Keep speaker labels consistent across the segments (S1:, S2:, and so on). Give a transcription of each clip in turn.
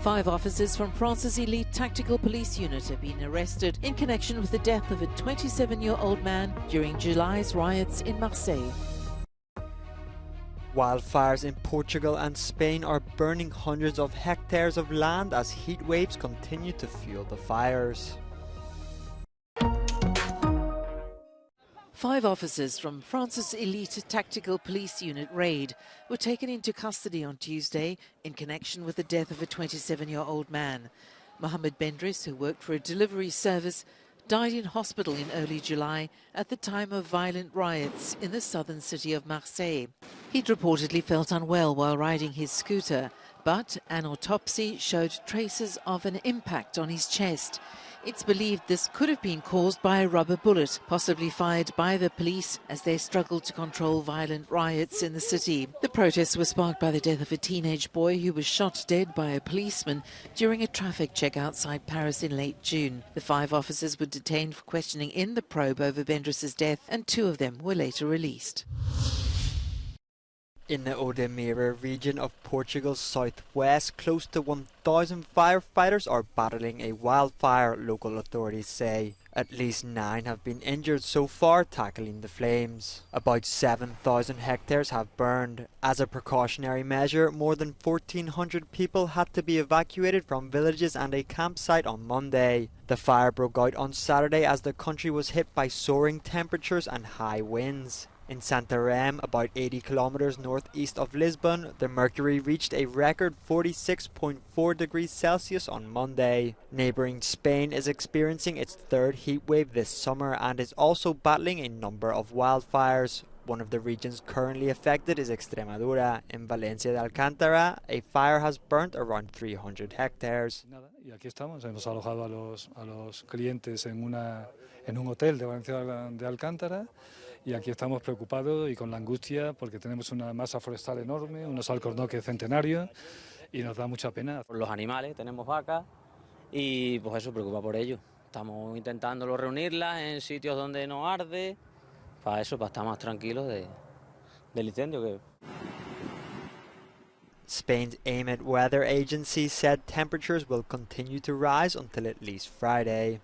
S1: 5 officers from France's elite tactical police unit have been arrested in connection with the death of a 27-year-old man during July's riots in Marseille.
S2: Wildfires in Portugal and Spain are burning hundreds of hectares of land as heat waves continue to fuel the fires.
S1: 5 officers from France's elite tactical police unit raid were taken into custody on Tuesday in connection with the death of a 27-year-old man. Mohamed Bendris, who worked for a delivery service, died in hospital in early July at the time of violent riots in the southern city of Marseille. He'd reportedly felt unwell while riding his scooter, but an autopsy showed traces of an impact on his chest. It's believed this could have been caused by a rubber bullet, possibly fired by the police as they struggled to control violent riots in the city. The protests were sparked by the death of a teenage boy who was shot dead by a policeman during a traffic check outside Paris in late June. The 5 officers were detained for questioning in the probe over Bendris' death, and 2 of them were later released.
S2: In the Odemira region of Portugal's southwest, close to 1,000 firefighters are battling a wildfire, local authorities say. At least 9 have been injured so far tackling the flames. About 7,000 hectares have burned. As a precautionary measure, more than 1,400 people had to be evacuated from villages and a campsite on Monday. The fire broke out on Saturday as the country was hit by soaring temperatures and high winds. In Santarém, about 80 kilometers northeast of Lisbon, the mercury reached a record 46.4 degrees Celsius on Monday. Neighbouring Spain is experiencing its 3rd heat wave this summer and is also battling a number of wildfires. One of the regions currently affected is Extremadura. In Valencia de Alcántara, a fire has burnt around 300 hectares.
S3: Y aquí estamos, hemos alojado a los clientes en un hotel de Valencia de Alcántara. Y aquí estamos preocupados y con la angustia porque tenemos una masa forestal enorme, unos alcornoques centenarios y nos da mucha pena.
S4: Por los animales, tenemos vacas y pues eso, preocupa por ello. Estamos intentándolo reunirlas en sitios donde no arde, para eso, para estar más tranquilos del incendio.
S2: Spain's AMET weather agency said temperatures will continue to rise until at least Friday.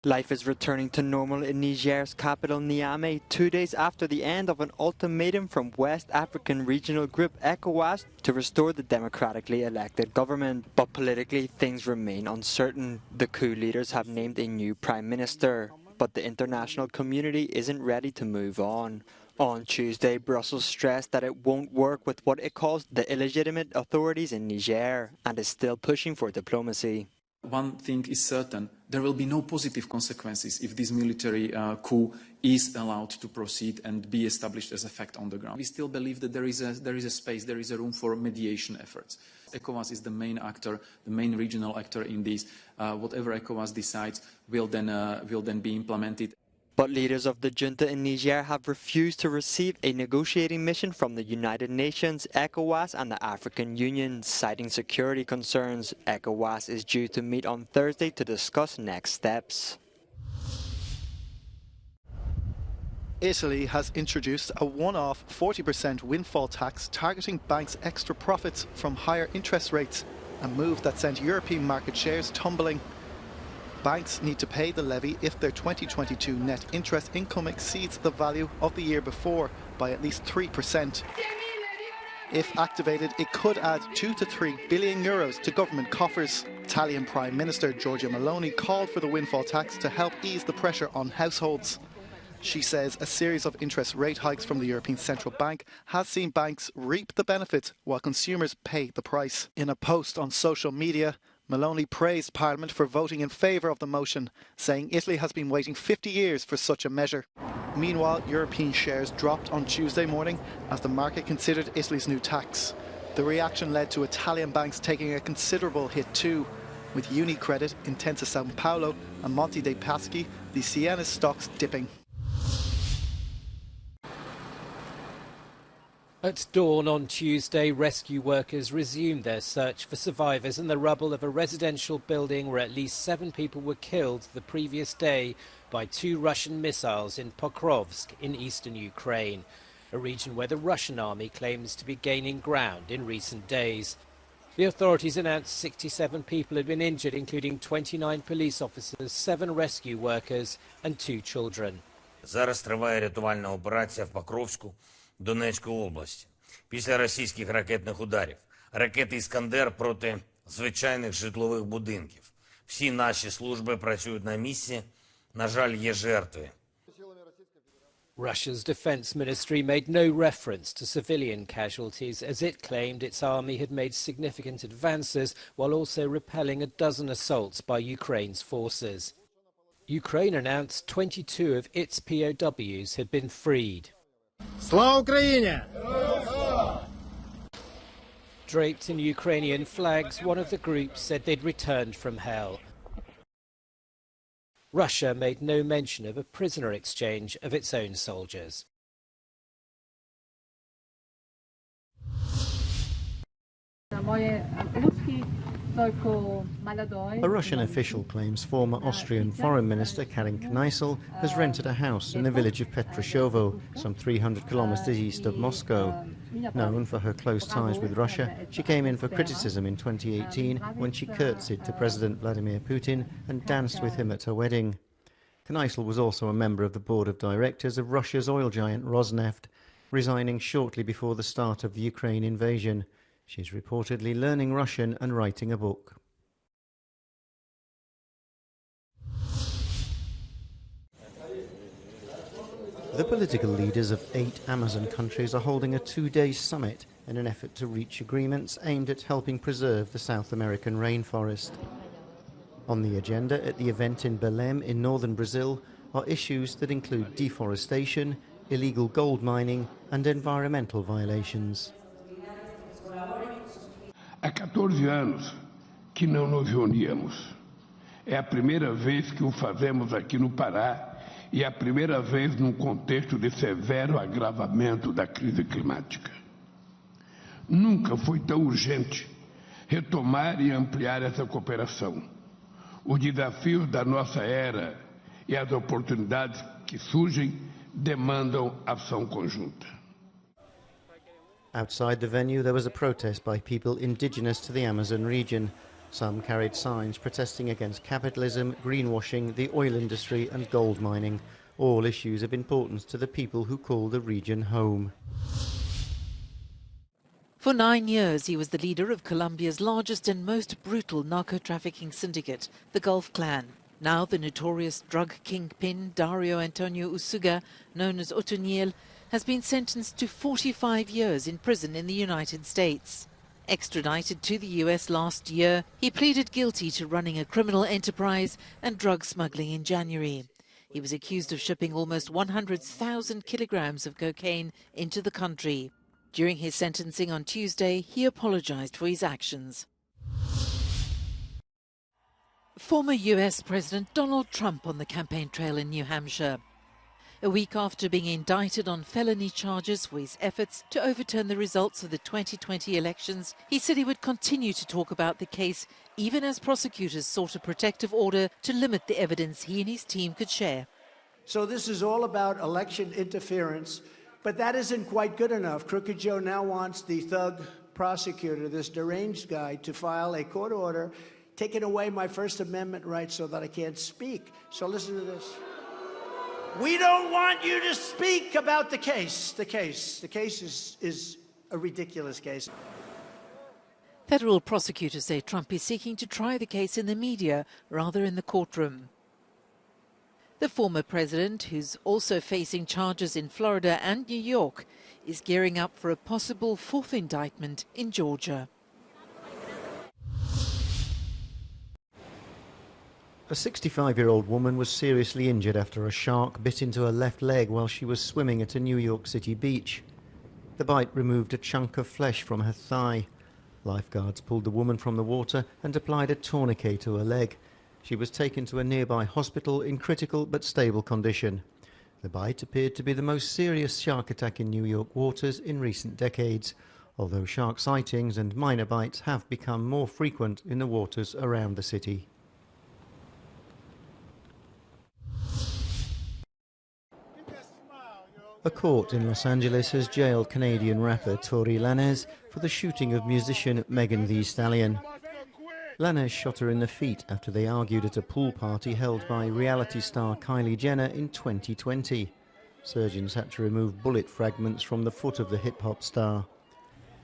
S2: Life is returning to normal in Niger's capital Niamey 2 days after the end of an ultimatum from West African regional group ECOWAS to restore the democratically elected government. But politically, things remain uncertain. The coup leaders have named a new prime minister, but the international community isn't ready to move on. On Tuesday, Brussels stressed that it won't work with what it calls the illegitimate authorities in Niger and is still pushing for diplomacy.
S5: One thing is certain, there will be no positive consequences if this military coup is allowed to proceed and be established as a fact on the ground. We still believe that there is a space, there is a room for mediation efforts. ECOWAS is the main actor, the main regional actor in this. Whatever ECOWAS decides will then be implemented.
S2: But leaders of the junta in Niger have refused to receive a negotiating mission from the United Nations, ECOWAS and the African Union, citing security concerns. ECOWAS is due to meet on Thursday to discuss next steps.
S6: Italy has introduced a one-off 40% windfall tax targeting banks' extra profits from higher interest rates, a move that sent European market shares tumbling. Banks need to pay the levy if their 2022 net interest income exceeds the value of the year before by at least 3%. If activated, it could add 2 to 3 billion euros to government coffers. Italian Prime Minister Giorgia Meloni called for the windfall tax to help ease the pressure on households. She says a series of interest rate hikes from the European Central Bank has seen banks reap the benefits while consumers pay the price. In a post on social media, Meloni praised Parliament for voting in favour of the motion, saying Italy has been waiting 50 years for such a measure. Meanwhile, European shares dropped on Tuesday morning as the market considered Italy's new tax. The reaction led to Italian banks taking a considerable hit too, with UniCredit, Intesa Sanpaolo and Monte dei Paschi, the Siena stocks dipping.
S7: At dawn on Tuesday, rescue workers resumed their search for survivors in the rubble of a residential building where at least 7 people were killed the previous day by 2 Russian missiles in Pokrovsk in eastern Ukraine. a region where the Russian army claims to be gaining ground in recent days. The authorities announced 67 people had been injured, including 29 police officers, 7 rescue workers and 2 children.
S8: Зараз триває рятувальна операція в Покровську, Донецької області. Після російських ракетних ударів. Ракети «Іскандер» проти звичайних житлових будинків. Всі наші служби працюють на місці. На жаль, є жертви.
S7: Russia's defense ministry made no reference to civilian casualties, as it claimed its army had made significant advances while also repelling a dozen assaults by Ukraine's forces. Ukraine announced 22 of its POWs had been freed.
S9: Slava Ukraini!
S7: Draped in Ukrainian flags, one of the groups said they'd returned from hell. Russia made no mention of a prisoner exchange of its own soldiers.
S10: A Russian official claims former Austrian Foreign Minister Karin Kneissl has rented a house in the village of Petroshovo, some 300 kilometers east of Moscow. Known for her close ties with Russia, she came in for criticism in 2018 when she curtsied to President Vladimir Putin and danced with him at her wedding. Kneissl was also a member of the board of directors of Russia's oil giant Rosneft, resigning shortly before the start of the Ukraine invasion. She's reportedly learning Russian and writing a book. The political leaders of 8 Amazon countries are holding a 2-day summit in an effort to reach agreements aimed at helping preserve the South American rainforest. On the agenda at the event in Belém in northern Brazil are issues that include deforestation, illegal gold mining and environmental violations.
S11: Há 14 anos que não nos reuníamos. É a primeira vez que o fazemos aqui no Pará e a primeira vez num contexto de severo agravamento da crise climática. Nunca foi tão urgente retomar e ampliar essa cooperação. Os desafios da nossa era e as oportunidades que surgem demandam ação conjunta.
S10: Outside the venue there was a protest by people indigenous to the Amazon region. Some carried signs protesting against capitalism, greenwashing, the oil industry and gold mining, all issues of importance to the people who call the region home.
S1: For 9 years, he was the leader of Colombia's largest and most brutal narco-trafficking syndicate, the Gulf Clan. Now the notorious drug kingpin Dario Antonio Usuga, known as Otoniel, has been sentenced to 45 years in prison in the United States. Extradited to the US last year, he pleaded guilty to running a criminal enterprise and drug smuggling in January. He was accused of shipping almost 100,000 kilograms of cocaine into the country. During his sentencing on Tuesday, he apologized for his actions. Former US President Donald Trump on the campaign trail in New Hampshire. A week after being indicted on felony charges for his efforts to overturn the results of the 2020 elections, he said he would continue to talk about the case even as prosecutors sought a protective order to limit the evidence he and his team could share.
S12: So this is all about election interference, but that isn't quite good enough. Crooked Joe now wants the thug prosecutor, this deranged guy, to file a court order taking away my First Amendment rights so that I can't speak. So listen to this. We don't want you to speak about the case. The case is a ridiculous case.
S1: Federal prosecutors say Trump is seeking to try the case in the media rather in the courtroom. The former president, who's also facing charges in Florida and New York, is gearing up for a possible 4th indictment in Georgia.
S10: A 65-year-old woman was seriously injured after a shark bit into her left leg while she was swimming at a New York City beach. The bite removed a chunk of flesh from her thigh. Lifeguards pulled the woman from the water and applied a tourniquet to her leg. She was taken to a nearby hospital in critical but stable condition. The bite appeared to be the most serious shark attack in New York waters in recent decades, although shark sightings and minor bites have become more frequent in the waters around the city. A court in Los Angeles has jailed Canadian rapper Tory Lanez for the shooting of musician Megan Thee Stallion. Lanez shot her in the feet after they argued at a pool party held by reality star Kylie Jenner in 2020. Surgeons had to remove bullet fragments from the foot of the hip-hop star.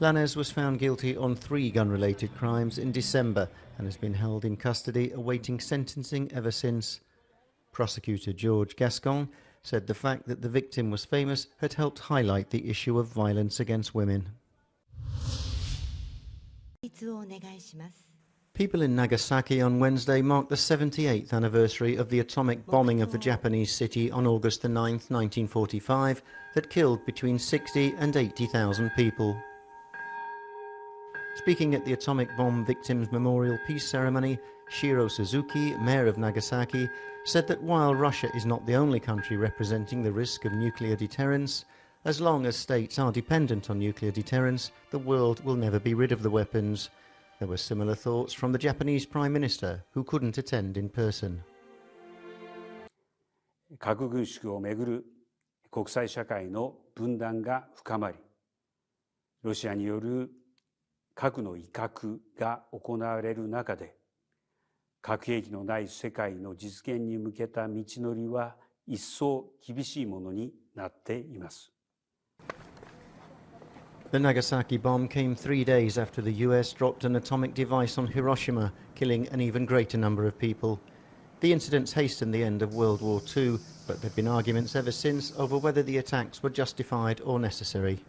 S10: Lanez was found guilty on 3 gun-related crimes in December and has been held in custody awaiting sentencing ever since. Prosecutor George Gascon said the fact that the victim was famous had helped highlight the issue of violence against women. People in Nagasaki on Wednesday marked the 78th anniversary of the atomic bombing of the Japanese city on August the 9th, 1945, that killed between 60 and 80,000 people. Speaking at the atomic bomb victims' memorial peace ceremony, Shiro Suzuki, mayor of Nagasaki, said that while Russia is not the only country representing the risk of nuclear deterrence, as long as states are dependent on nuclear deterrence, the world will never be rid of the weapons. There were similar thoughts from the Japanese Prime Minister, who couldn't attend in person.
S13: 核軍縮をめぐる国際社会の分断が深まり、ロシアによる核の威嚇が行われる中で、核兵器のない世界の実現に向けた道のりは一層厳しいものになっています。
S10: The Nagasaki bomb came 3 days after the US dropped an atomic device on Hiroshima, killing an even greater number of people. The incidents hastened the end of World War II, but there have been arguments ever since over whether the attacks were justified or necessary.